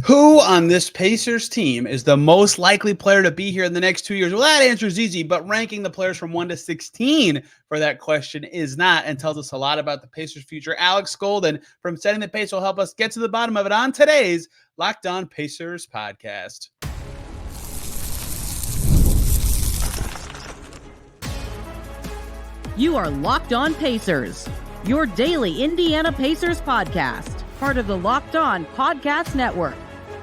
Who on this Pacers team is the most likely player to be here in the next 2 years? Well, that answer is easy, but ranking the players from 1 to 16 for that question is not, and tells us a lot about the Pacers' future. Alex Golden from Setting the Pace will help us get to the bottom of it on today's Locked On Pacers podcast. You are Locked On Pacers, your daily Indiana Pacers podcast, part of the Locked On Podcast Network,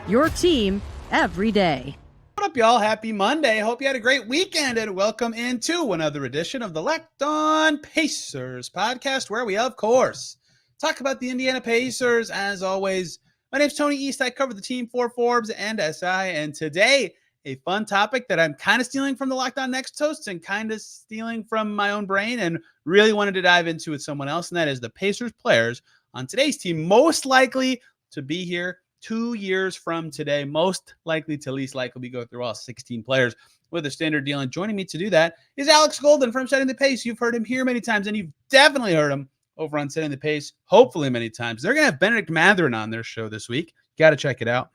your team every day. What up, y'all? Happy Monday. Hope you had a great weekend, and welcome into another edition of the Locked On Pacers podcast, where we, of course, talk about the Indiana Pacers. As always, my name's Tony East. I cover the team for Forbes and SI, and today, a fun topic that I'm kind of stealing from the Locked On Next hosts and kind of stealing from my own brain and really wanted to dive into with someone else, and that is the Pacers players on today's team most likely to be here 2 years from today, most likely to least likely. We go through all 16 players with a standard deal, and joining me to do that is Alex Golden from Setting the Pace. You've heard him here many times, and you've definitely heard him over on Setting the Pace, hopefully many times. They're going to have Bennedict Mathurin on their show this week. Got to check it out.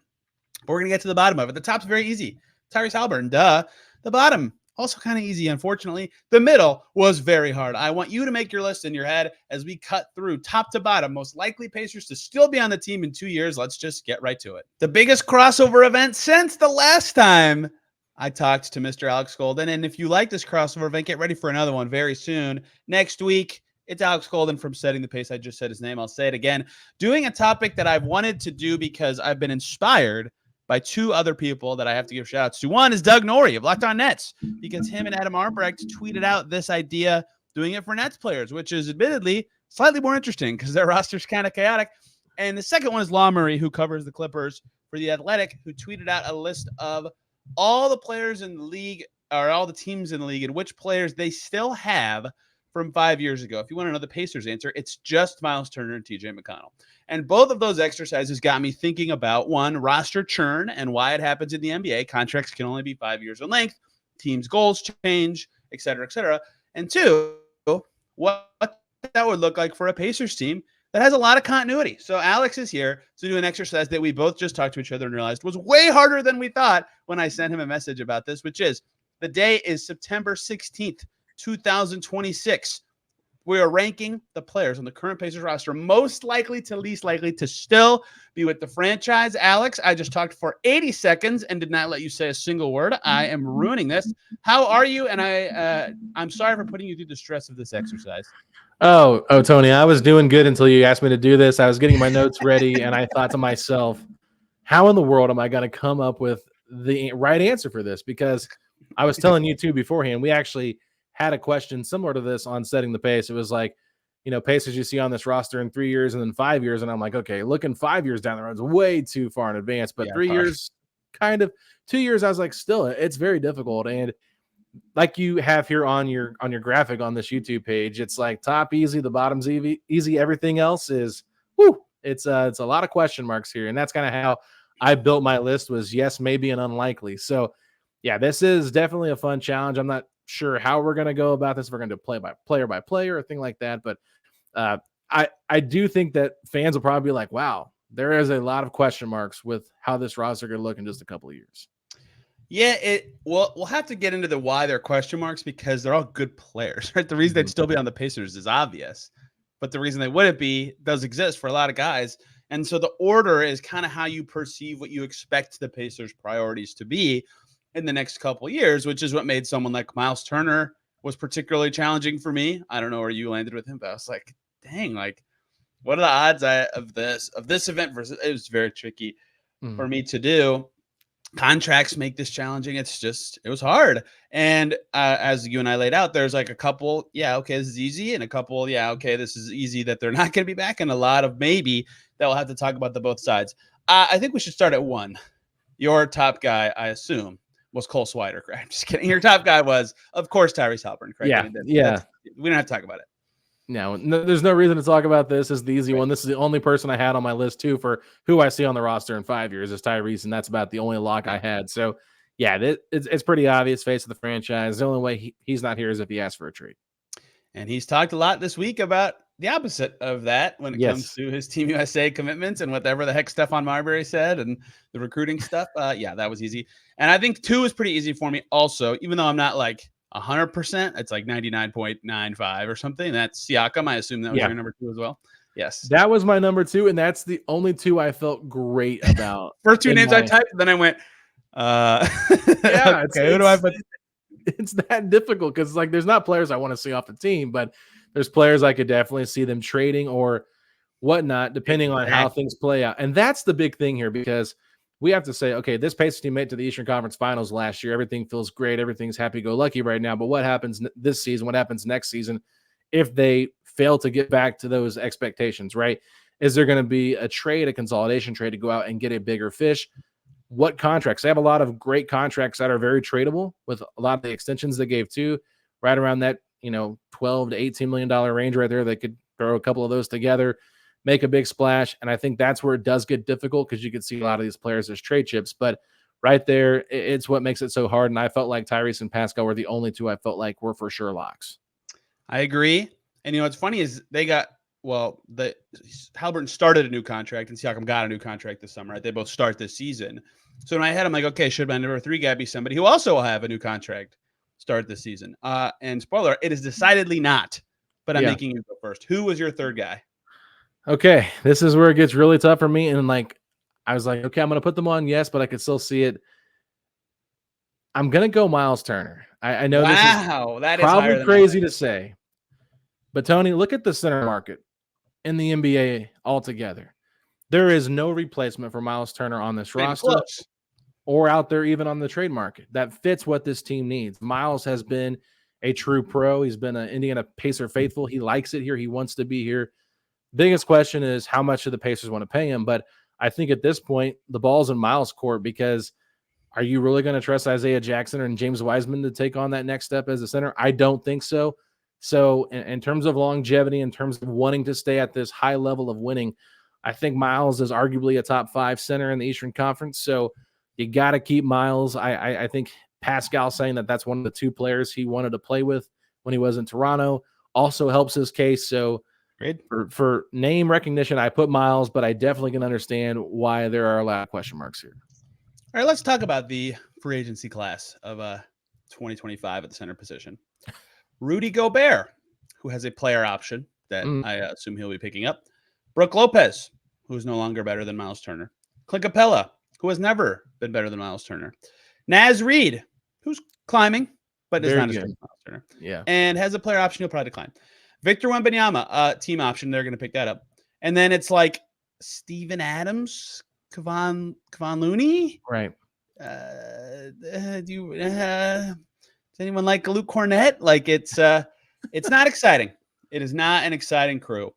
But we're going to get to the bottom of it. The top's very easy. Tyrese Haliburton, duh. The bottom, also kind of easy, unfortunately. The middle was very hard. I want you to make your list in your head as we cut through top to bottom. Most likely Pacers to still be on the team in 2 years. Let's just get right to it. The biggest crossover event since the last time I talked to Mr. Alex Golden. And if you like this crossover event, get ready for another one very soon. Next week, it's Alex Golden from Setting the Pace. I just said his name. I'll say it again. Doing a topic that I've wanted to do because I've been inspired by two other people that I have to give shout outs to. One is Doug Norrie of Locked On Nets, because him and Adam Arbrecht tweeted out this idea, doing it for Nets players, which is admittedly slightly more interesting because their roster's kind of chaotic. And the second one is Law Murray, who covers the Clippers for The Athletic, who tweeted out a list of all the players in the league, or all the teams in the league, and which players they still have from 5 years ago. If you want to know the Pacers answer, it's just Myles Turner and TJ McConnell. And both of those exercises got me thinking about, one, roster churn and why it happens in the NBA. Contracts can only be 5 years in length. Teams' goals change, et cetera, et cetera. And two, what that would look like for a Pacers team that has a lot of continuity. So Alex is here to do an exercise that we both just talked to each other and realized was way harder than we thought when I sent him a message about this, which is the day is September 16th, 2026. We are ranking the players on the current Pacers roster most likely to least likely to still be with the franchise. Alex, I just talked for 80 seconds and did not let you say a single word. I am ruining this. How are you? And I'm sorry for putting you through the stress of this exercise. Oh, Tony, I was doing good until you asked me to do this. I was getting my notes ready, and I thought to myself, how in the world am I going to come up with the right answer for this? Because I was telling you two beforehand, we actually had a question similar to this on Setting the Pace. It was like, Pacers you see on this roster in 3 years and then 5 years. And I'm like, okay, looking 5 years down the road is way too far in advance. But 3 years, kind of 2 years, I was like, still, it's very difficult. And like you have here on your graphic on this YouTube page, it's like top easy, the bottom's easy. Everything else is, it's a lot of question marks here. And that's kind of how I built my list, was yes, maybe, and unlikely. So yeah, this is definitely a fun challenge. I'm not sure how we're going to go about this. If we're going to play by player or a thing like that. But I do think that fans will probably be like, wow, there is a lot of question marks with how this roster could look in just a couple of years. Yeah, we'll have to get into the why they're question marks, because they're all good players, right? The reason they'd still be on the Pacers is obvious, but the reason they wouldn't be does exist for a lot of guys. And so the order is kind of how you perceive what you expect the Pacers' priorities to be in the next couple of years, which is what made someone like Myles Turner was particularly challenging for me. I don't know where you landed with him, but I was like, dang, like, what are the odds of this event versus? It was very tricky for me to do. Contracts make this challenging. It was hard. And as you and I laid out, there's like a couple, okay, this is easy, and a couple, okay, this is easy that they're not going to be back, and a lot of maybe that we'll have to talk about the both sides. I think we should start at one. Your top guy, I assume, was Cole Swider, correct? I'm just kidding. Your top guy was, of course, Tyrese Haliburton, correct? Yeah. We don't have to talk about it. No, there's no reason to talk about this. This is the easy one. This is the only person I had on my list, too, for who I see on the roster in 5 years is Tyrese, and that's about the only lock I had. So, yeah, it's pretty obvious, face of the franchise. The only way he's not here is if he asks for a trade. And he's talked a lot this week about the opposite of that when it comes Yes. to his Team USA commitments and whatever the heck Stephon Marbury said and the recruiting stuff. Yeah, that was easy. And I think 2 is pretty easy for me also, even though I'm not like 100%. It's like 99.95 or something. That's Siakam. I assume that was Yeah. your number 2 as well. Yes. That was my number 2, and that's the only 2 I felt great about. First 2 names I my typed, then I went, Yeah, okay, who do I put? it's that difficult because like there's not players I want to see off the team, but there's players I could definitely see them trading or whatnot, depending on how things play out. And that's the big thing here because we have to say, okay, this Pacers team made it to the Eastern Conference Finals last year. Everything feels great. Everything's happy-go-lucky right now. But what happens this season? What happens next season if they fail to get back to those expectations, right? Is there going to be a trade, a consolidation trade to go out and get a bigger fish? What contracts? They have a lot of great contracts that are very tradable with a lot of the extensions they gave too, right around that, 12 to $18 million range right there. They could throw a couple of those together, make a big splash. And I think that's where it does get difficult because you can see a lot of these players as trade chips. But right there, it's what makes it so hard. And I felt like Tyrese and Pascal were the only 2 I felt like were for sure locks. I agree. And what's funny is they got, the Haliburton started a new contract and Siakam got a new contract this summer, right? They both start this season. So in my head, I'm like, okay, should my number 3 guy be somebody who also will have a new contract start this season? And spoiler, it is decidedly not, but I'm making you go first. Who was your 3rd guy? Okay, this is where it gets really tough for me. And I was like, okay, I'm going to put them on, yes, but I could still see it. I'm going to go Myles Turner. I know this is probably crazy to say, but Tony, look at the center market in the NBA altogether. There is no replacement for Myles Turner on this roster or out there even on the trade market that fits what this team needs. Myles has been a true pro. He's been an Indiana Pacer faithful. He likes it here. He wants to be here. Biggest question is how much do the Pacers want to pay him? But I think at this point, the ball's in Myles' court because are you really going to trust Isaiah Jackson and James Wiseman to take on that next step as a center? I don't think so. So in terms of longevity, in terms of wanting to stay at this high level of winning, I think Myles is arguably a top 5 center in the Eastern Conference. So you got to keep Myles. I think Pascal saying that that's one of the 2 players he wanted to play with when he was in Toronto also helps his case. So for name recognition, I put Myles, but I definitely can understand why there are a lot of question marks here. All right, let's talk about the free agency class of 2025 at the center position. Rudy Gobert, who has a player option that I assume he'll be picking up. Brook Lopez, who's no longer better than Myles Turner. Clint Capella, who has never been better than Myles Turner. Naz Reid, who's climbing, but is not as good as Myles Turner. Yeah. And has a player option he'll probably decline. Victor Wembanyama, team option. They're going to pick that up. And then it's like Steven Adams, Kevon Looney. Right. Does anyone like Luke Cornett? Like it's not exciting. It is not an exciting crew.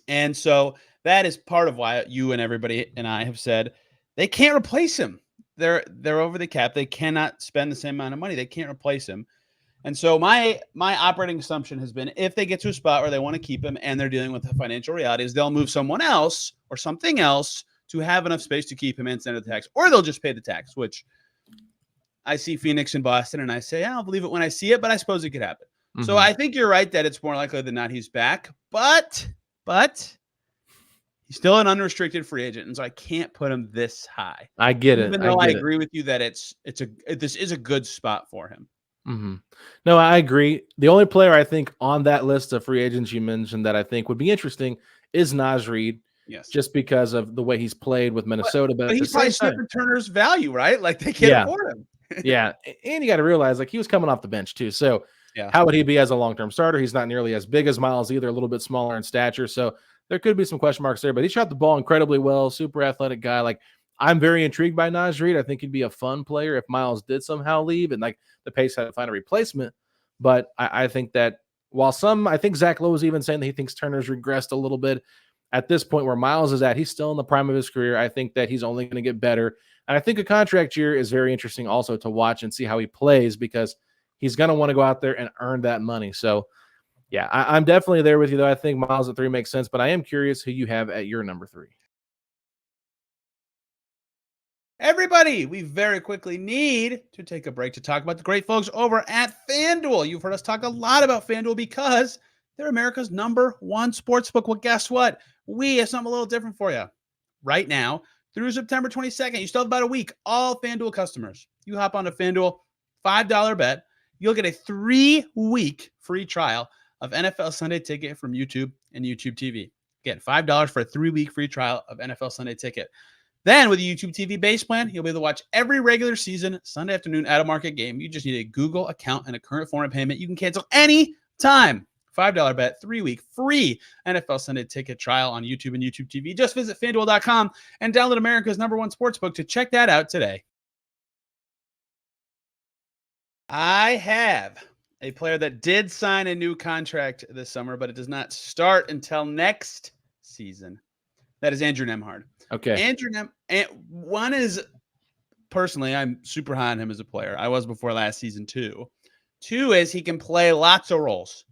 And so that is part of why you and everybody and I have said they can't replace him. They're over the cap. They cannot spend the same amount of money. They can't replace him. And so my operating assumption has been if they get to a spot where they want to keep him and they're dealing with the financial realities, they'll move someone else or something else to have enough space to keep him and send the tax, or they'll just pay the tax, which I see Phoenix and Boston and I say, I'll believe it when I see it, but I suppose it could happen. Mm-hmm. So I think you're right that it's more likely than not he's back, but he's still an unrestricted free agent, and so I can't put him this high. I get it. Even though I agree with you that this is a good spot for him. Mm-hmm. No, I agree. The only player I think on that list of free agents you mentioned that I think would be interesting is Naz Reid. Yes, just because of the way he's played with Minnesota. But he's probably Smith Turner's value, right? Like they can't afford him. Yeah, and you got to realize like he was coming off the bench too. So how would he be as a long-term starter? He's not nearly as big as Myles either, a little bit smaller in stature. So there could be some question marks there, but he shot the ball incredibly well. Super athletic guy. Like I'm very intrigued by Naz Reid. I think he'd be a fun player if Myles did somehow leave and like the Pacers had to find a replacement. But I think that while I think Zach Lowe is even saying that he thinks Turner's regressed a little bit. At this point where Myles is at, he's still in the prime of his career. I think that he's only going to get better. And I think a contract year is very interesting also to watch and see how he plays because he's going to want to go out there and earn that money. So, yeah, I'm definitely there with you, though. I think Myles at 3 makes sense, but I am curious who you have at your number 3. Everybody, we very quickly need to take a break to talk about the great folks over at FanDuel. You've heard us talk a lot about FanDuel because They're America's #1 sportsbook. Well, guess what? We have something a little different for you. Right now, through September 22nd, you still have about a week. All FanDuel customers, you hop on to FanDuel, $5 bet. You'll get a 3-week free trial of NFL Sunday Ticket from YouTube and YouTube TV. Again, $5 for a 3-week free trial of NFL Sunday Ticket. Then with the YouTube TV base plan, you'll be able to watch every regular season Sunday afternoon at a market game. You just need a Google account and a current form of payment. You can cancel any time. $5 bet, 3-week free NFL Sunday Ticket trial on YouTube and YouTube TV. Just visit FanDuel.com and download America's #1 sportsbook to check that out today. I have a player that did sign a new contract this summer, but it does not start until next season. That is Andrew Nembhard. Okay. Andrew one is, personally, I'm super high on him as a player. I was before last season too. 2 is he can play lots of roles.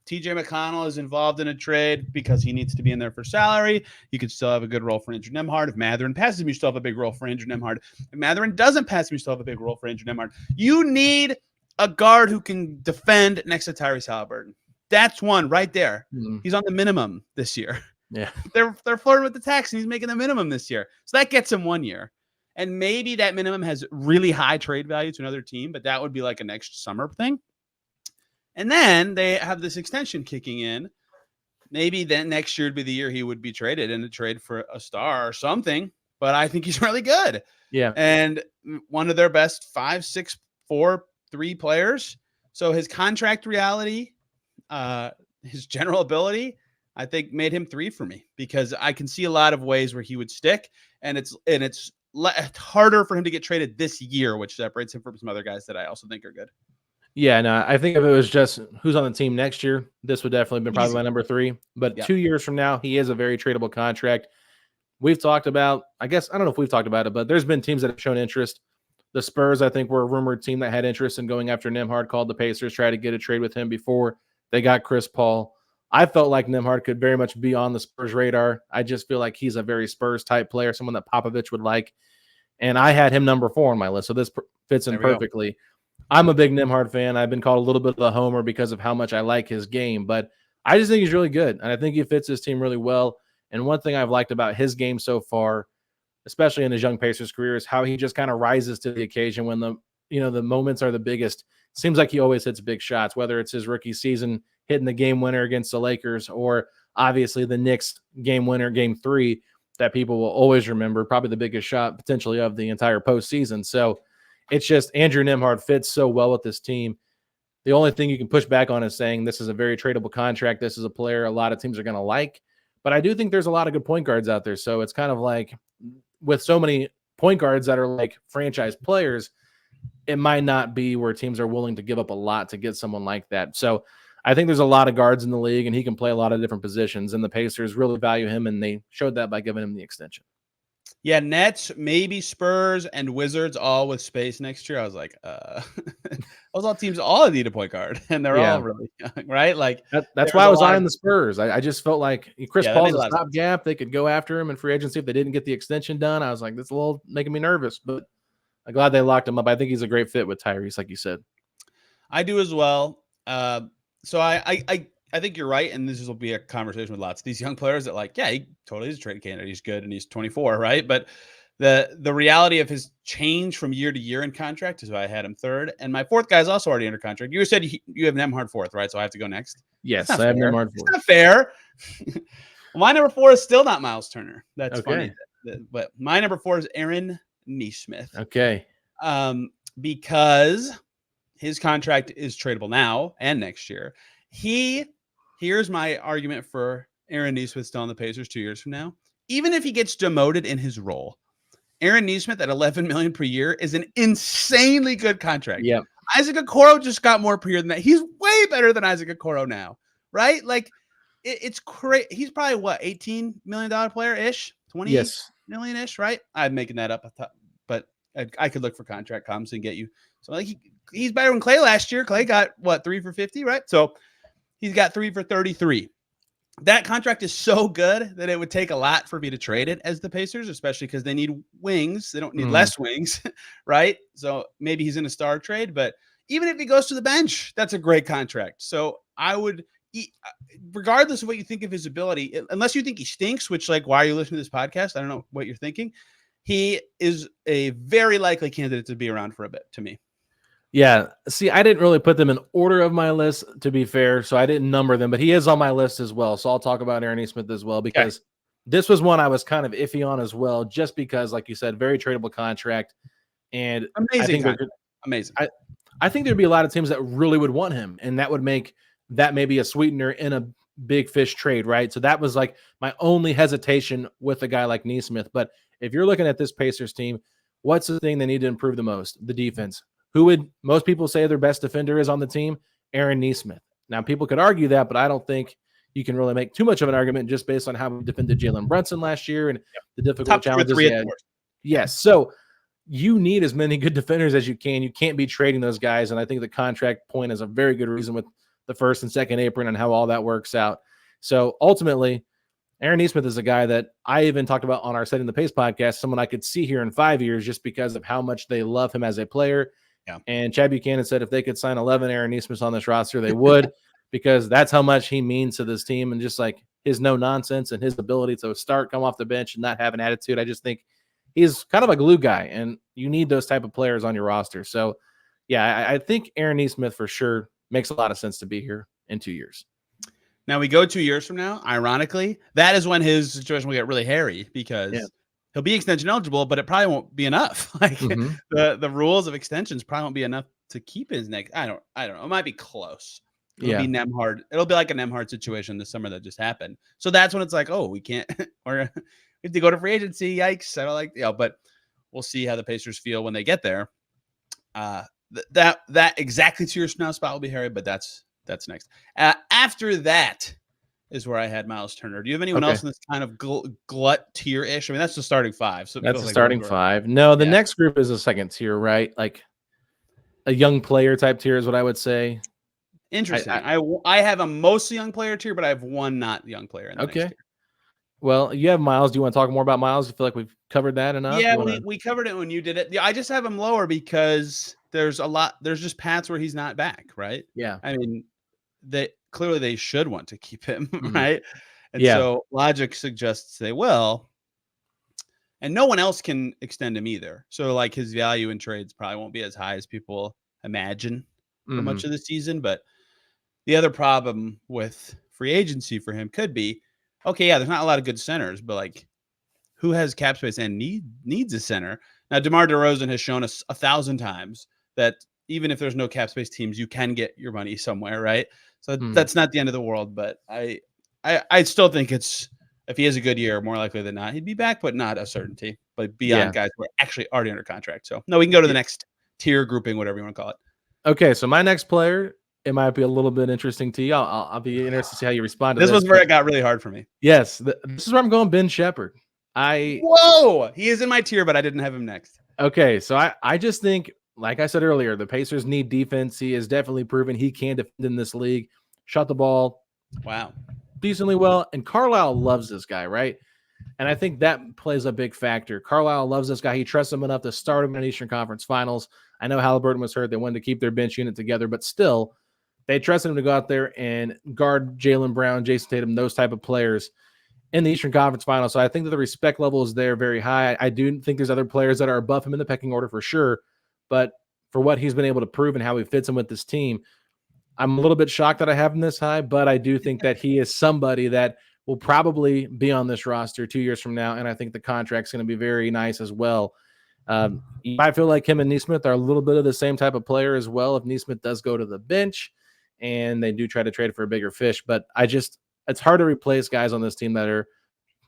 TJ McConnell is involved in a trade because he needs to be in there for salary. You could still have a good role for Andrew Nembhard. If Mathurin passes him, you still have a big role for Andrew Nembhard. If Mathurin doesn't pass him, you still have a big role for Andrew Nembhard. You need a guard who can defend next to Tyrese Haliburton. That's one right there. Mm-hmm. He's on the minimum this year. Yeah. They're flirting with the tax, and he's making the minimum this year. So that gets him 1 year. And maybe that minimum has really high trade value to another team, but that would be like a next summer thing. And then they have this extension kicking in. Maybe then next year would be the year he would be traded in a trade for a star or something. But I think he's really good. Yeah. And one of their best 5, 6, 4, 3 players. So his contract reality, his general ability, I think made him 3 for me, because I can see a lot of ways where he would stick, and it's harder for him to get traded this year, which separates him from some other guys that I also think are good. Yeah, no, I think if it was just who's on the team next year, this would definitely have been probably my number 3. But 2 years from now, he is a very tradable contract. We've talked about, I guess, I don't know if we've talked about it, but there's been teams that have shown interest. The Spurs, I think, were a rumored team that had interest in going after Nembhard, called the Pacers, tried to get a trade with him before they got Chris Paul. I felt like Nembhard could very much be on the Spurs radar. I just feel like he's a very Spurs-type player, someone that Popovich would like. And I had him number 4 on my list, so this fits in perfectly. Go. I'm a big Nembhard fan. I've been called a little bit of a homer because of how much I like his game, but I just think he's really good, and I think he fits his team really well. And one thing I've liked about his game so far, especially in his young Pacers career, is how he just kind of rises to the occasion when the moments are the biggest. Seems like he always hits big shots, whether it's his rookie season hitting the game winner against the Lakers, or obviously the Knicks game winner, game 3, that people will always remember, probably the biggest shot potentially of the entire postseason. So it's just Andrew Nembhard fits so well with this team. The only thing you can push back on is saying this is a very tradable contract. This is a player a lot of teams are going to like. But I do think there's a lot of good point guards out there. So it's kind of like with so many point guards that are like franchise players, it might not be where teams are willing to give up a lot to get someone like that. So I think there's a lot of guards in the league, and he can play a lot of different positions, and the Pacers really value him, and they showed that by giving him the extension. Yeah, Nets, maybe Spurs, and Wizards all with space next year. I was like, those all teams all need a point guard, and they're all really young, right? Like that's why I was eyeing the Spurs. I just felt like Chris Paul's a stopgap. They could go after him in free agency if they didn't get the extension done. I was like, that's a little making me nervous, but I'm glad they locked him up. I think he's a great fit with Tyrese, like you said. I do as well. So I think you're right, and this will be a conversation with lots of these young players that he totally is a trade candidate. He's good, and he's 24, right? But the reality of his change from year to year in contract is why I had him 3rd. And my 4th guy is also already under contract. You said you have Nembhard 4th, right? So I have to go next. Yes, I have Nembhard 4th. It's not fair. Well, my number 4 is still not Myles Turner. That's funny. But my number 4 is Aaron Nesmith. Okay. Because his contract is tradable now and next year. Here's my argument for Aaron Nesmith still on the Pacers 2 years from now. Even if he gets demoted in his role, Aaron Nesmith at $11 million per year is an insanely good contract. Yeah. Isaac Okoro just got more per year than that. He's way better than Isaac Okoro now, right? Like it's crazy. He's probably what, $18 million player ish, 20 million ish, right? I'm making that up, but I could look for contract comps and get you. So like he's better than Clay last year. Clay got what, 3 for 50, right? So he's got 3 for 33. That contract is so good that it would take a lot for me to trade it as the Pacers, especially because they need wings. They don't need less wings, right? So maybe he's in a star trade, but even if he goes to the bench, that's a great contract. So I would, regardless of what you think of his ability, unless you think he stinks, which, like, why are you listening to this podcast? I don't know what you're thinking. He is a very likely candidate to be around for a bit, to me. Yeah. See, I didn't really put them in order of my list, to be fair, so I didn't number them, but he is on my list as well. So I'll talk about Aaron Nesmith as well, because this was one I was kind of iffy on as well, just because, like you said, very tradable contract. And amazing. Amazing. I think there'd be a lot of teams that really would want him, and that would make that maybe a sweetener in a big fish trade, right? So that was like my only hesitation with a guy like Nesmith. But if you're looking at this Pacers team, what's the thing they need to improve the most? The defense. Who would most people say their best defender is on the team? Aaron Nesmith. Now, people could argue that, but I don't think you can really make too much of an argument just based on how we defended Jalen Brunson last year and the difficult challenges he had. Yes. So you need as many good defenders as you can. You can't be trading those guys. And I think the contract point is a very good reason with the first and second apron and how all that works out. So ultimately, Aaron Nesmith is a guy that I even talked about on our Setting the Pace podcast, someone I could see here in 5 years just because of how much they love him as a player. Yeah. And Chad Buchanan said if they could sign 11 Aaron Nesmiths on this roster, they would, because that's how much he means to this team. And just like his no nonsense and his ability to start, come off the bench and not have an attitude. I just think he's kind of a glue guy, and you need those type of players on your roster. So yeah, I think Aaron Nesmith for sure makes a lot of sense to be here in 2 years. Now we go 2 years from now, ironically, that is when his situation will get really hairy, because he'll be extension eligible, but it probably won't be enough. Like the rules of extensions probably won't be enough to keep his neck. I don't know. It might be close. It'll be Nemhard. It'll be like a Nemhard situation this summer that just happened. So that's when it's like, oh, we can't, or we have to go to free agency. Yikes. I don't like, but we'll see how the Pacers feel when they get there. That exactly 2 years from now spot will be hairy, but that's next. After that is where I had Myles Turner. Do you have anyone else in this kind of glut tier-ish? I mean, that's the starting five. So that's the starting five. No, the next group is a second tier, right? Like a young player type tier is what I would say. Interesting. I have a mostly young player tier, but I have one not young player in the next tier. Well, you have Myles. Do you want to talk more about Myles? I feel like we've covered that enough. Yeah, we covered it when you did it. Yeah, I just have him lower because there's just paths where he's not back, right? Yeah. I mean, clearly they should want to keep him, right? And so logic suggests they will. And no one else can extend him either. So like his value in trades probably won't be as high as people imagine for much of the season. But the other problem with free agency for him could be, okay, yeah, there's not a lot of good centers, but like who has cap space and needs a center? Now, DeMar DeRozan has shown us 1,000 times that even if there's no cap space teams, you can get your money somewhere, right? So that's not the end of the world, but I still think it's, if he has a good year, more likely than not, he'd be back, but not a certainty. But beyond guys who are actually already under contract. So no, we can go to the next tier grouping, whatever you want to call it. Okay, so my next player, it might be a little bit interesting to you. I'll be interested to see how you respond to this. This was where it got really hard for me. Yes, this is where I'm going. Ben Shepherd. Whoa, he is in my tier, but I didn't have him next. Okay, so I just think, like I said earlier, the Pacers need defense. He has definitely proven he can defend in this league. Shot the ball. Wow. Decently well. And Carlisle loves this guy, right? And I think that plays a big factor. Carlisle loves this guy. He trusts him enough to start him in Eastern Conference Finals. I know Haliburton was hurt. They wanted to keep their bench unit together, but still, they trusted him to go out there and guard Jaylen Brown, Jason Tatum, those type of players in the Eastern Conference Finals. So I think that the respect level is there very high. I do think there's other players that are above him in the pecking order for sure, but for what he's been able to prove and how he fits in with this team, I'm a little bit shocked that I have him this high, but I do think that he is somebody that will probably be on this roster 2 years from now, and I think the contract's going to be very nice as well. I feel like him and Nesmith are a little bit of the same type of player as well. If Nesmith does go to the bench and they do try to trade for a bigger fish, but it's hard to replace guys on this team that are,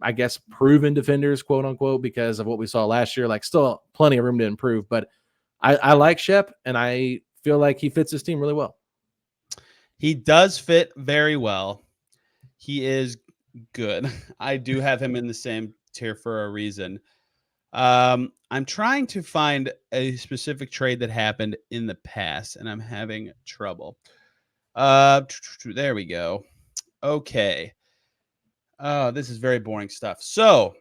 I guess, proven defenders, quote unquote, because of what we saw last year. Like, still plenty of room to improve, but I like Shep, and I feel like he fits this team really well. He does fit very well. He is good. I do have him in the same tier for a reason. I'm trying to find a specific trade that happened in the past, and I'm having trouble. There we go. Okay. This is very boring stuff. So,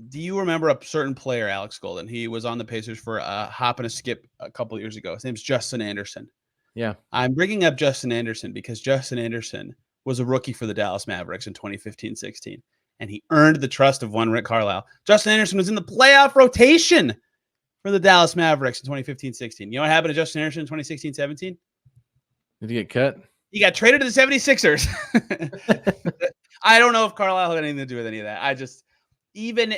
do you remember a certain player, Alex Golden? He was on the Pacers for a hop and a skip a couple of years ago. His name's Justin Anderson. Yeah. I'm bringing up Justin Anderson because Justin Anderson was a rookie for the Dallas Mavericks in 2015-16, and he earned the trust of one Rick Carlisle. Justin Anderson was in the playoff rotation for the Dallas Mavericks in 2015-16. You know what happened to Justin Anderson in 2016-17? Did he get cut? He got traded to the 76ers. I don't know if Carlisle had anything to do with any of that. Even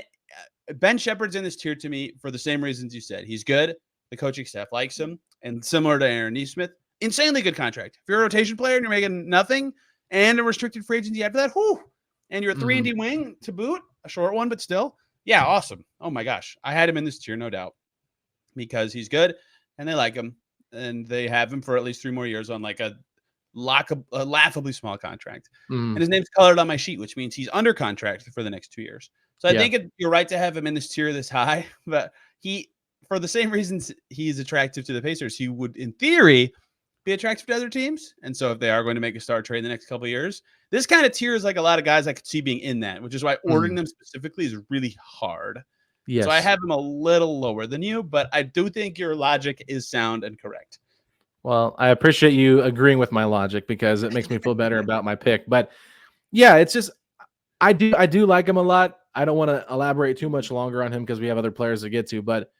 Ben Shepherd's in this tier to me for the same reasons you said. He's good. The coaching staff likes him. And similar to Aaron Nesmith, insanely good contract. If you're a rotation player and you're making nothing and a restricted free agency after that, and you're a 3-and-D wing to boot, a short one, but still, yeah, awesome. Oh my gosh. I had him in this tier, no doubt, because he's good and they like him and they have him for at least 3 more years on like a laughably small contract. And his name's colored on my sheet, which means he's under contract for the next 2 years. So I think you're right to have him in this tier this high, but for the same reasons he's attractive to the Pacers, he would, in theory, be attractive to other teams. And so if they are going to make a star trade in the next couple of years, this kind of tier is like a lot of guys I could see being in that, which is why ordering them specifically is really hard. Yes. So I have him a little lower than you, but I do think your logic is sound and correct. Well, I appreciate you agreeing with my logic because it makes me feel better about my pick. But yeah, it's just I do like him a lot. I don't want to elaborate too much longer on him because we have other players to get to. But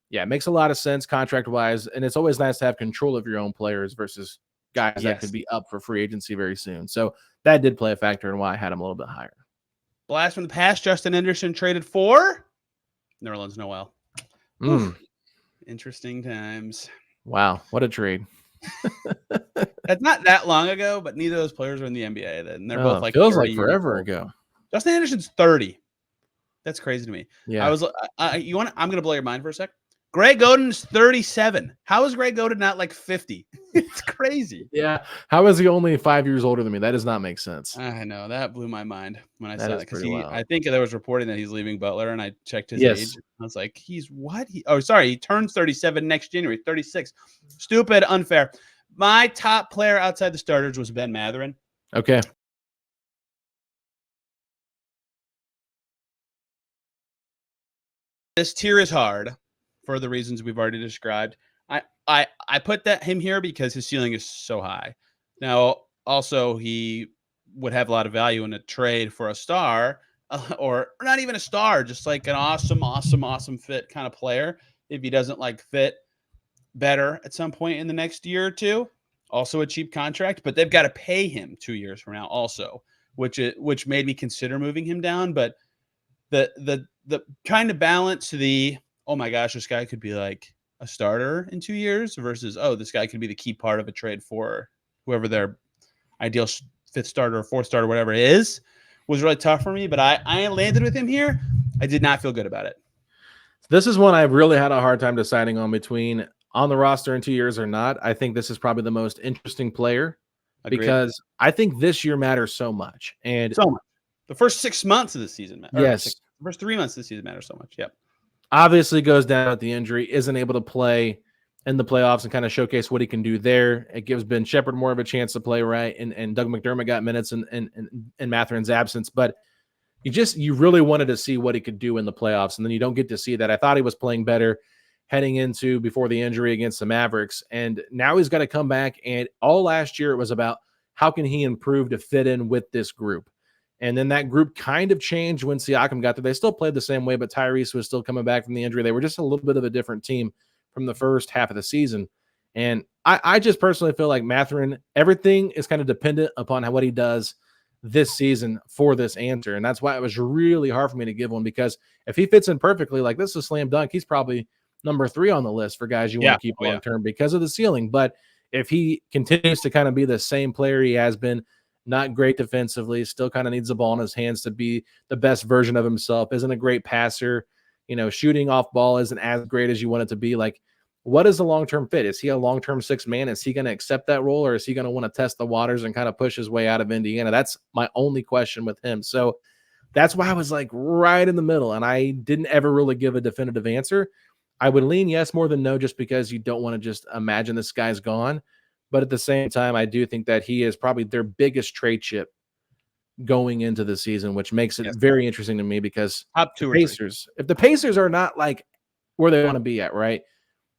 yeah, it makes a lot of sense contract-wise, and it's always nice to have control of your own players versus guys that could be up for free agency very soon. So that did play a factor in why I had him a little bit higher. Blast from the past, Justin Anderson traded for Nerlens Noel. Interesting times. Wow, what a trade. That's not that long ago, but neither of those players are in the NBA. Then they're both like feels like forever ago. Justin Anderson's 30. That's crazy to me. Yeah, I'm going to blow your mind for a sec. Greg Oden's 37. How is Greg Oden not like 50? It's crazy. Yeah. How is he only 5 years older than me? That does not make sense. I know. That blew my mind when I saw that. Because I think there was reporting that he's leaving Butler, and I checked his age. I was like, he's what? He turns 37 next January, 36. Stupid, unfair. My top player outside the starters was Ben Mathurin. Okay. This tier is hard for the reasons we've already described. I put him here because his ceiling is so high. Now, also, he would have a lot of value in a trade for a star, or not even a star, just like an awesome fit kind of player. If he doesn't like fit better at some point in the next year or two, also a cheap contract, but they've got to pay him 2 years from now also, which made me consider moving him down. But the kind of balance oh my gosh, this guy could be like a starter in 2 years versus, this guy could be the key part of a trade for whoever their ideal fifth starter or fourth starter, whatever it is, was really tough for me. But I landed with him here. I did not feel good about it. This is one I've really had a hard time deciding on between on the roster in 2 years or not. I think this is probably the most interesting player. Agreed. Because I think this year matters so much. And so much. The first 6 months of the season matter. Yes. The first 3 months of the season matter so much. Yep. Obviously goes down with the injury, isn't able to play in the playoffs and kind of showcase what he can do there. It gives Ben Shepherd more of a chance to play right, and Doug McDermott got minutes in Mathurin's absence. But you really wanted to see what he could do in the playoffs, and then you don't get to see that. I thought he was playing better heading into before the injury against the Mavericks, and now he's got to come back. And all last year it was about how can he improve to fit in with this group. And then that group kind of changed when Siakam got there. They still played the same way, but Tyrese was still coming back from the injury. They were just a little bit of a different team from the first half of the season. And I just personally feel like Mathurin, everything is kind of dependent upon what he does this season for this answer. And that's why it was really hard for me to give one, because if he fits in perfectly, like this is a slam dunk, he's probably number 3 on the list for guys you want to keep long-term because of the ceiling. But if he continues to kind of be the same player he has been, not great defensively, still kind of needs the ball in his hands to be the best version of himself, isn't a great passer, shooting off ball isn't as great as you want it to be. Like, what is the long-term fit? Is he a long-term 6 man? Is he going to accept that role, or is he going to want to test the waters and kind of push his way out of Indiana? That's my only question with him. So that's why I was like right in the middle, and I didn't ever really give a definitive answer. I would lean yes more than no, just because you don't want to just imagine this guy's gone. But at the same time, I do think that he is probably their biggest trade chip going into the season, which makes it very interesting to me, because top 2 Pacers, if the Pacers are not like where they want to be at, right,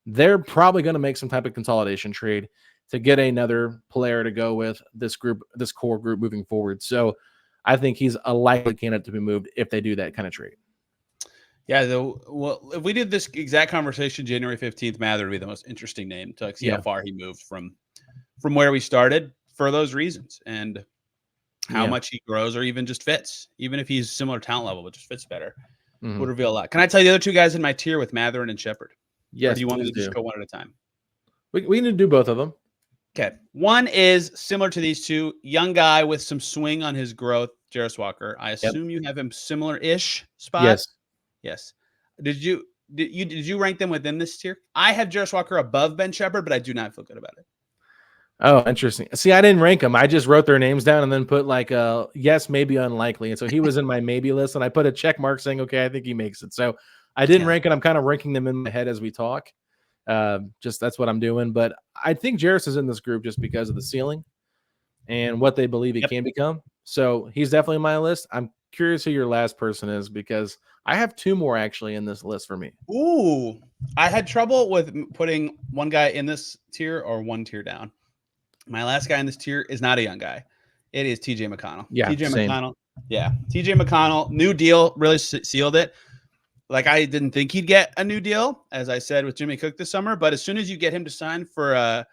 they're probably going to make some type of consolidation trade. to get another player to go with this core group moving forward. So I think he's a likely candidate to be moved if they do that kind of trade. Yeah, well, if we did this exact conversation January 15th, Mather would be the most interesting name to see how far he moved from where we started for those reasons, and how much he grows or even just fits. Even if he's similar talent level, but just fits better, would reveal a lot. Can I tell you the other two guys in my tier with Mathurin and Shepherd? Yes. Or do you want me to just go one at a time? We need to do both of them. Okay. One is similar to these two, young guy with some swing on his growth, Jarris Walker. I assume you have him similar-ish spot. Yes. Did you rank them within this tier? I have Jarris Walker above Ben Shepherd, but I do not feel good about it. Oh, interesting. See, I didn't rank them. I just wrote their names down and then put like yes, maybe, unlikely. And so he was in my maybe list, and I put a check mark saying, okay, I think he makes it. So I didn't rank it. I'm kind of ranking them in my head as we talk. Just that's what I'm doing. But I think Jarris is in this group just because of the ceiling and what they believe he can become. So he's definitely on my list. I'm curious who your last person is, because I have two more actually in this list for me. Ooh, I had trouble with putting one guy in this tier or one tier down. My last guy in this tier is not a young guy. It is TJ McConnell. Yeah, TJ McConnell, new deal, really sealed it. Like, I didn't think he'd get a new deal, as I said, with Jimmy Cook this summer. But as soon as you get him to sign for a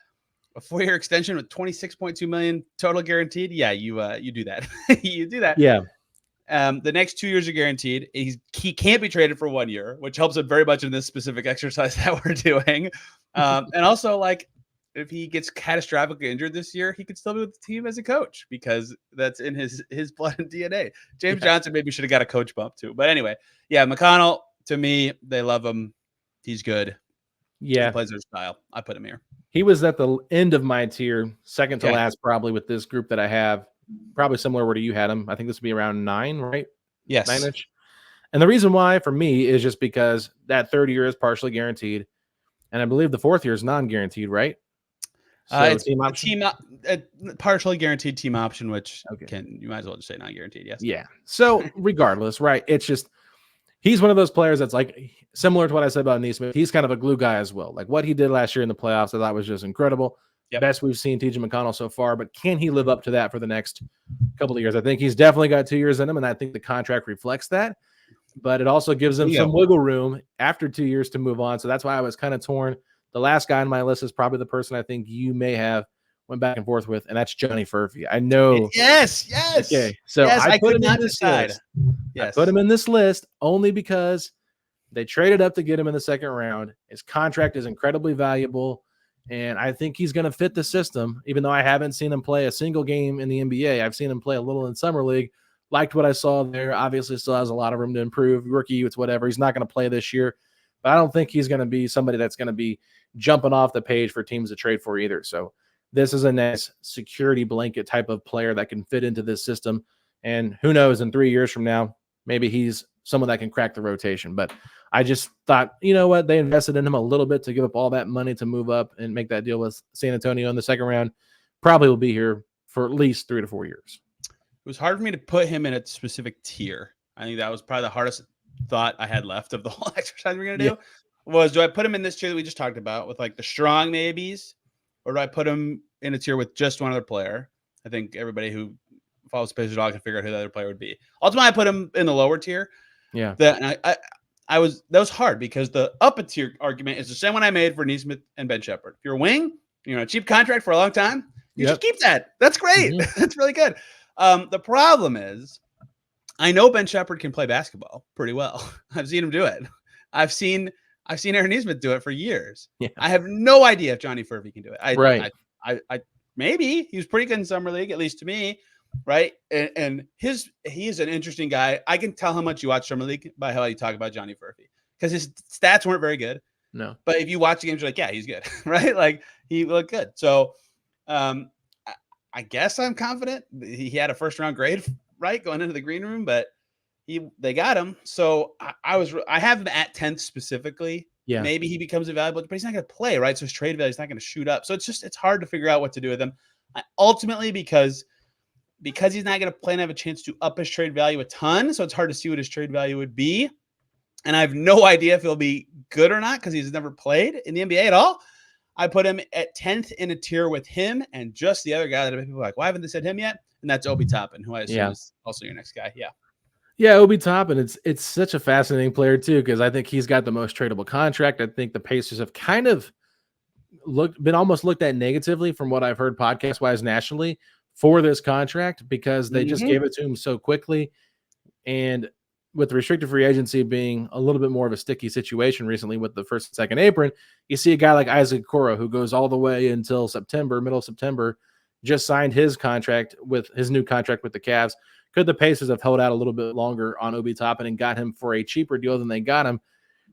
4-year extension with $26.2 million total guaranteed, you do that. You do that. Yeah. The next 2 years are guaranteed. He can't be traded for 1 year, which helps him very much in this specific exercise that we're doing. And also, like, if he gets catastrophically injured this year, he could still be with the team as a coach, because that's in his blood and DNA. James Johnson maybe should have got a coach bump too. But anyway, McConnell, to me, they love him. He's good. Yeah. He plays their style. I put him here. He was at the end of my tier, second to last, probably, with this group that I have. Probably similar where you had him. I think this would be around 9, right? Yes. 9-ish. And the reason why for me is just because that third year is partially guaranteed. And I believe the fourth year is non-guaranteed, right? So it's team option? Partially guaranteed team option, which you might as well just say non-guaranteed. Yes. Yeah. So regardless, right? It's just, he's one of those players that's like similar to what I said about Neesmith. He's kind of a glue guy as well. Like what he did last year in the playoffs, I thought was just incredible. Best we've seen TJ McConnell so far, but can he live up to that for the next couple of years? I think he's definitely got 2 years in him, and I think the contract reflects that. But it also gives him some wiggle room after 2 years to move on. So that's why I was kind of torn. The last guy on my list is probably the person I think you may have went back and forth with, and that's Johnny Furphy. I know. Yes. Okay. So I put him in this list. Yes. I put him in this list only because they traded up to get him in the second round. His contract is incredibly valuable, and I think he's going to fit the system, even though I haven't seen him play a single game in the NBA. I've seen him play a little in Summer League. Liked what I saw there. Obviously, still has a lot of room to improve. Rookie, it's whatever. He's not going to play this year, but I don't think he's going to be somebody that's going to be jumping off the page for teams to trade for either. So this is a nice security blanket type of player that can fit into this system. And who knows, in 3 years from now, maybe he's someone that can crack the rotation. But I just thought, you know what? They invested in him a little bit to give up all that money to move up and make that deal with San Antonio in the second round. Probably will be here for at least 3 to 4 years. It was hard for me to put him in a specific tier. I think that was probably the hardest thought I had left of the whole exercise we're going to do. Was, do I put him in this tier that we just talked about with like the strong maybes, or do I put him in a tier with just one other player? I think everybody who follows Pacers Dog can figure out who the other player would be. Ultimately, I put him in the lower tier. Yeah. That was hard because the up a tier argument is the same one I made for Neesmith and Ben Shepherd. If you're a wing, you're on a cheap contract for a long time, you just keep that. That's great. Mm-hmm. That's really good. The problem is, I know Ben Shepherd can play basketball pretty well. I've seen him do it. I've seen Aaron Neesmith do it for years. Yeah. I have no idea if Johnny Furphy can do it. I maybe he was pretty good in Summer League, at least to me, right? And he is an interesting guy. I can tell how much you watch Summer League by how you talk about Johnny Furphy, because his stats weren't very good. No, but if you watch the games, you're like, yeah, he's good, right? Like he looked good. So, I guess I'm confident. He had a first round grade, right, going into the green room, but they got him. So I have him at 10th specifically. Yeah, maybe he becomes invaluable, but he's not going to play, right? So his trade value is not going to shoot up. So it's hard to figure out what to do with him. Ultimately, because he's not going to play and have a chance to up his trade value a ton. So it's hard to see what his trade value would be. And I have no idea if he'll be good or not because he's never played in the NBA at all. I put him at 10th in a tier with him and just the other guy that people are like, why haven't they said him yet? And that's Obi Toppin, who I assume is also your next guy. Yeah. Yeah, Obi Toppin. It's such a fascinating player too, because I think he's got the most tradable contract. I think the Pacers have kind of been almost looked at negatively from what I've heard podcast wise nationally for this contract, because they just gave it to him so quickly. And with the restricted free agency being a little bit more of a sticky situation recently with the first and second apron, you see a guy like Isaac Okoro, who goes all the way until September, middle of September, just signed his contract with his new contract with the Cavs. Could the Pacers have held out a little bit longer on Obi Toppin and got him for a cheaper deal than they got him?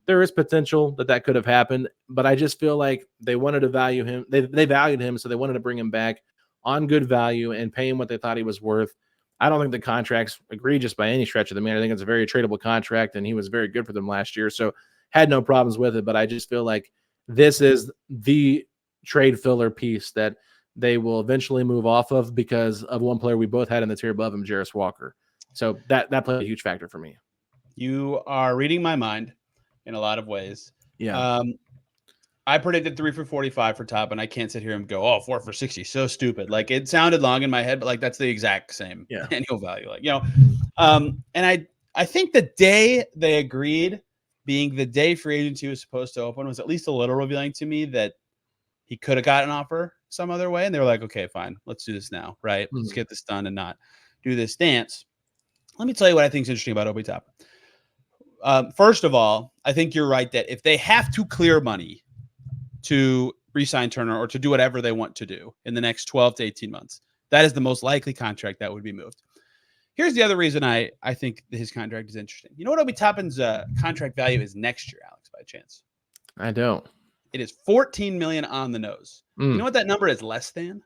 There is potential that could have happened, but I just feel like they wanted to value him. They valued him, so they wanted to bring him back on good value and pay him what they thought he was worth. I don't think the contract's egregious by any stretch of the man. I think it's a very tradable contract, and he was very good for them last year, so had no problems with it. But I just feel like this is the trade filler piece that they will eventually move off of because of one player we both had in the tier above him, Jarris Walker. So that played a huge factor for me. You are reading my mind in a lot of ways. Yeah. I predicted 3 for 45 for Top, and I can't sit here and go, 4 for 60. So stupid. Like, it sounded long in my head, but like that's the exact same annual value. Like, and I think the day they agreed, being the day free agency was supposed to open, was at least a little revealing to me that he could have got an offer some other way. And they were like, okay, fine, let's do this now. Right. Let's get this done and not do this dance. Let me tell you what I think is interesting about Obi Toppin. First of all, I think you're right that if they have to clear money to re-sign Turner or to do whatever they want to do in the next 12 to 18 months, that is the most likely contract that would be moved. Here's the other reason I think his contract is interesting. You know what Obi Toppin's contract value is next year, Alex, by chance? I don't. It is $14 million on the nose. You know what that number is less than?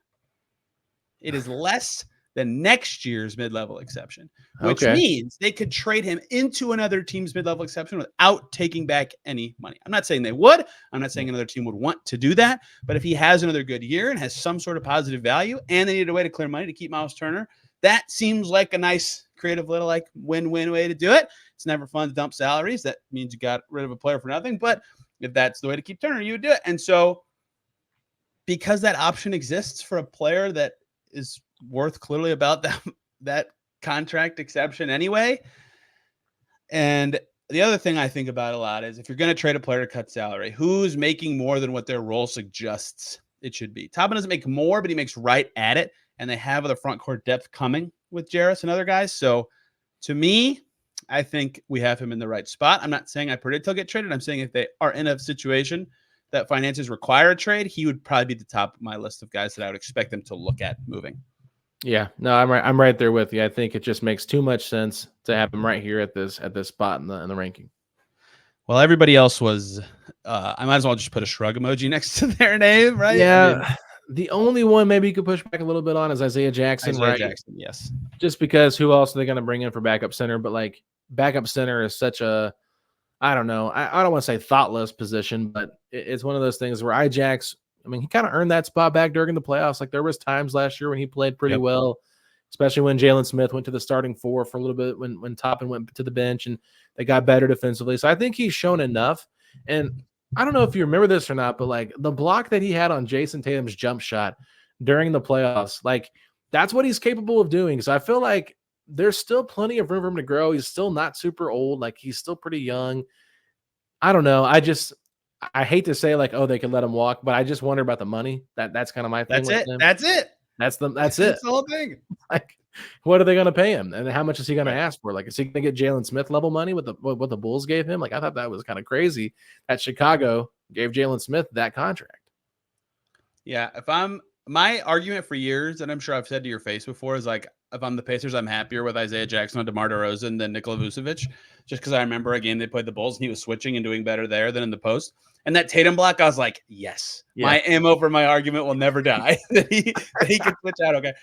It is less than next year's mid-level exception, which means they could trade him into another team's mid-level exception without taking back any money. I'm not saying they would. I'm not saying another team would want to do that. But if he has another good year and has some sort of positive value and they needed a way to clear money to keep Myles Turner, that seems like a nice, creative little like win-win way to do it. It's never fun to dump salaries. That means you got rid of a player for nothing. But if that's the way to keep Turner, you would do it. And so because that option exists for a player that is worth clearly about that contract exception anyway. And the other thing I think about a lot is if you're going to trade a player to cut salary, who's making more than what their role suggests it should be? Toppin doesn't make more, but he makes right at it. And they have the front court depth coming with Jarris and other guys. So to me, I think we have him in the right spot. I'm not saying I predict he'll get traded. I'm saying if they are in a situation that finances require a trade, he would probably be the top of my list of guys that I would expect them to look at moving. Yeah, no, I'm right there with you. I think it just makes too much sense to have him right here at this spot in the ranking. Well, everybody else was. I might as well just put a shrug emoji next to their name, right? Yeah. The only one maybe you could push back a little bit on is Isaiah Jackson, right? Jackson, yes. Just because who else are they going to bring in for backup center? But like backup center is such a, I don't know. I don't want to say thoughtless position, but it's one of those things where Ijax, I mean, he kind of earned that spot back during the playoffs. Like there was times last year when he played pretty well, especially when Jalen Smith went to the starting four for a little bit when Toppin went to the bench and they got better defensively. So I think he's shown enough. And I don't know if you remember this or not, but like the block that he had on Jason Tatum's jump shot during the playoffs, like that's what he's capable of doing. So I feel like there's still plenty of room for him to grow. He's still not super old. Like he's still pretty young. I don't know. I hate to say like, oh, they could let him walk, but I just wonder about the money. That's kind of my thing. That's it. That's it. That's the whole thing. Like, what are they going to pay him? And how much is he going to ask for? Like, is he going to get Jalen Smith level money with what the Bulls gave him? Like, I thought that was kind of crazy that Chicago gave Jalen Smith that contract. Yeah. My argument for years, and I'm sure I've said to your face before, is like, if I'm the Pacers, I'm happier with Isaiah Jackson and DeMar DeRozan than Nikola Vucevic, just because I remember a game they played the Bulls and he was switching and doing better there than in the post. And that Tatum block, I was like, yes, my ammo for my argument will never die. that he can switch out. Okay.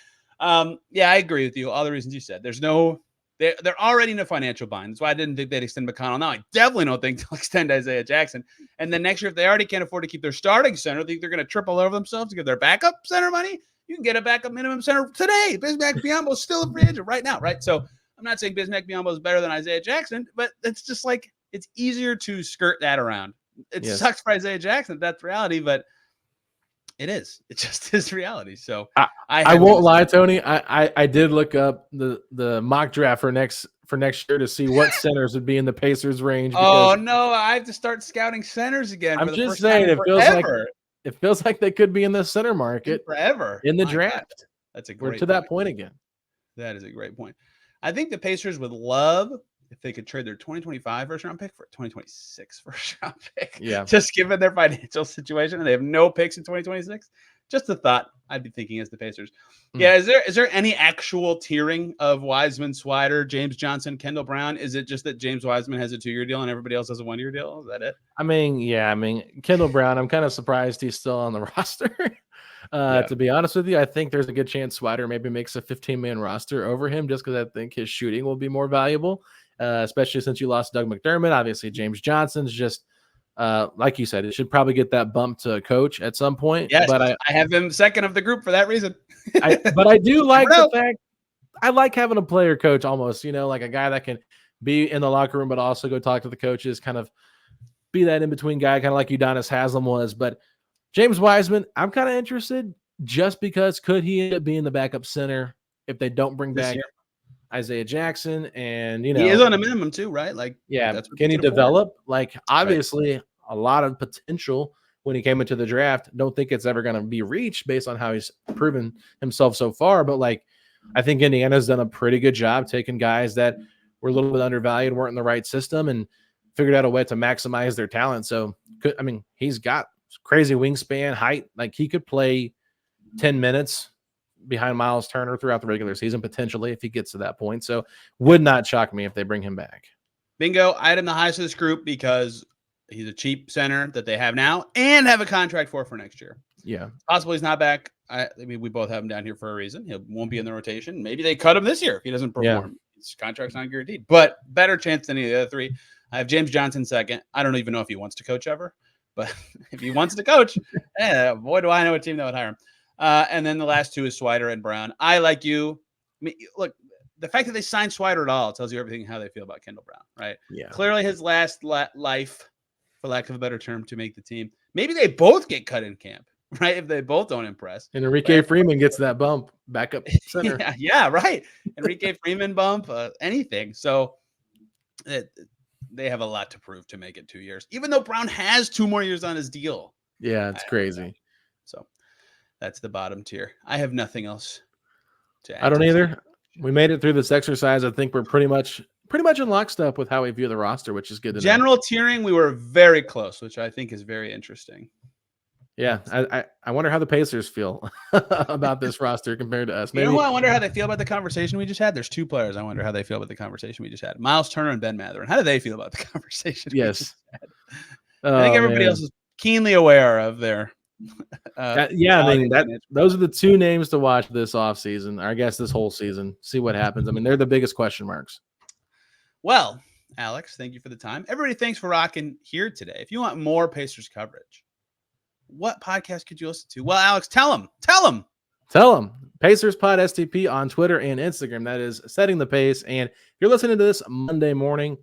Yeah, I agree with you. All the reasons you said. They're already in a financial bind. That's why I didn't think they'd extend McConnell. Now I definitely don't think they'll extend Isaiah Jackson. And then next year, if they already can't afford to keep their starting center, think they're going to triple over themselves to get their backup center money. You can get a backup minimum center today. Bismack Biyombo is still a free agent right now, right? So I'm not saying Bismack Biyombo is better than Isaiah Jackson, but it's just like it's easier to skirt that around. It sucks for Isaiah Jackson. That's reality, but It is. It just is reality. So I won't lie, Tony. I did look up the mock draft for next year to see what centers would be in the Pacers range. Oh no, I have to start scouting centers again. I'm for the just first saying, time it feels like they could be in the center market forever in the My draft. God. That's a We're great to that point again. That is a great point. I think the Pacers would love if they could trade their 2025 first round pick for a 2026 first round pick. Yeah. Just given their financial situation and they have no picks in 2026. Just a thought I'd be thinking as the Pacers. Yeah. Is there any actual tiering of Wiseman, Swider, James Johnson, Kendall Brown? Is it just that James Wiseman has a 2-year deal and everybody else has a 1-year deal? Is that it? I mean, Kendall Brown, I'm kind of surprised he's still on the roster. To be honest with you, I think there's a good chance Swider maybe makes a 15-man roster over him just because I think his shooting will be more valuable, especially since you lost Doug McDermott. Obviously, James Johnson's just, like you said, it should probably get that bump to coach at some point. Yes, but I have him second of the group for that reason. but I do like the fact I like having a player coach almost, like a guy that can be in the locker room, but also go talk to the coaches, kind of be that in-between guy, kind of like Udonis Haslem was. But James Wiseman, I'm kind of interested just because could he end up being the backup center if they don't bring back Isaiah Jackson? And, he is on a minimum too, right? Like, that's can he develop? Like, obviously, a lot of potential when he came into the draft. Don't think it's ever going to be reached based on how he's proven himself so far. But, like, I think Indiana's done a pretty good job taking guys that were a little bit undervalued, weren't in the right system, and figured out a way to maximize their talent. So, he's got crazy wingspan, height. Like, he could play 10 minutes behind Myles Turner throughout the regular season, potentially, if he gets to that point. So, would not shock me if they bring him back. Bingo. I had him the highest of this group because he's a cheap center that they have now and have a contract for next year. Yeah. Possibly he's not back. I mean, we both have him down here for a reason. He won't be in the rotation. Maybe they cut him this year if he doesn't perform. His contract's not guaranteed, but better chance than any of the other three. I have James Johnson second. I don't even know if he wants to coach ever, but if he wants to coach, boy, do I know a team that would hire him. And then the last two is Swider and Brown. I like you. I mean, look, the fact that they signed Swider at all tells you everything how they feel about Kendall Brown, right? Yeah. Clearly his last life, for lack of a better term, to make the team. Maybe they both get cut in camp, right? If they both don't impress. And Enrique Freeman gets that bump back up center. yeah, right. Enrique Freeman bump, anything. So they have a lot to prove to make it 2 years, even though Brown has 2 more years on his deal. Yeah, it's crazy. So that's the bottom tier. I have nothing else to add. I don't either. We made it through this exercise. I think we're pretty much in lockstep with how we view the roster, which is good to General tiering, we were very close, which I think is very interesting. Yeah, I wonder how the Pacers feel about this roster compared to us. Maybe. You know who I wonder how they feel about the conversation we just had? There's 2 players I wonder how they feel about the conversation we just had. Myles Turner and Ben Mathurin. How do they feel about the conversation we just had? I think everybody else is keenly aware of their I mean, those are the 2 names to watch this offseason, or I guess this whole season. See what happens. I mean, they're the biggest question marks. Well, Alex, thank you for the time. Everybody, thanks for rocking here today. If you want more Pacers coverage, what podcast could you listen to? Well, Alex, tell them. Pacers Pod STP on Twitter and Instagram. That is Setting the Pace. And if you're listening to this Monday morning,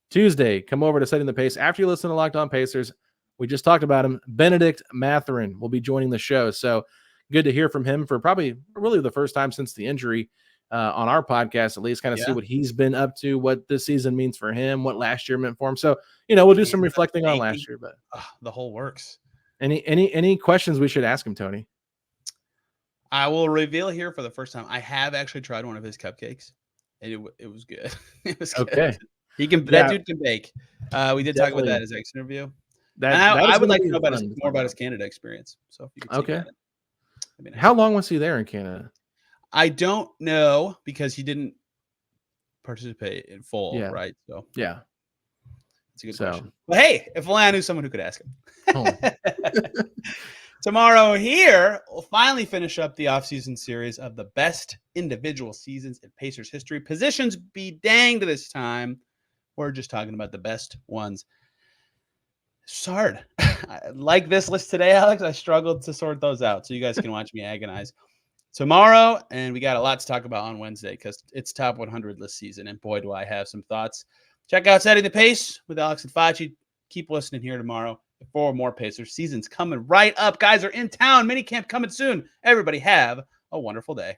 Tuesday, come over to Setting the Pace. After you listen to Locked On Pacers, we just talked about him. Bennedict Mathurin will be joining the show. So good to hear from him for probably really the first time since the injury on our podcast, at least kind of see what he's been up to, what this season means for him, what last year meant for him. So, we'll do some reflecting on last year, but the whole works. Any questions we should ask him, Tony? I will reveal here for the first time. I have actually tried one of his cupcakes, and it was good. It was good. Okay. That dude can bake. We did talk about that in his ex interview. I would like to know more about his Canada experience. So if you could take that in. Nice. How long was he there in Canada? I don't know because he didn't participate in full, right? So yeah. It's a good question. But hey, if only I knew someone who could ask him. Oh. Tomorrow here, we'll finally finish up the offseason series of the best individual seasons in Pacers history. Positions be danged this time. We're just talking about the best ones. It's hard. Like this list today, Alex, I struggled to sort those out. So you guys can watch me agonize tomorrow. And we got a lot to talk about on Wednesday because it's top 100 list season. And boy, do I have some thoughts. Check out Setting the Pace with Alex and Facci. Keep listening here tomorrow. for more Pacers. Season's coming right up. Guys are in town. Minicamp coming soon. Everybody have a wonderful day.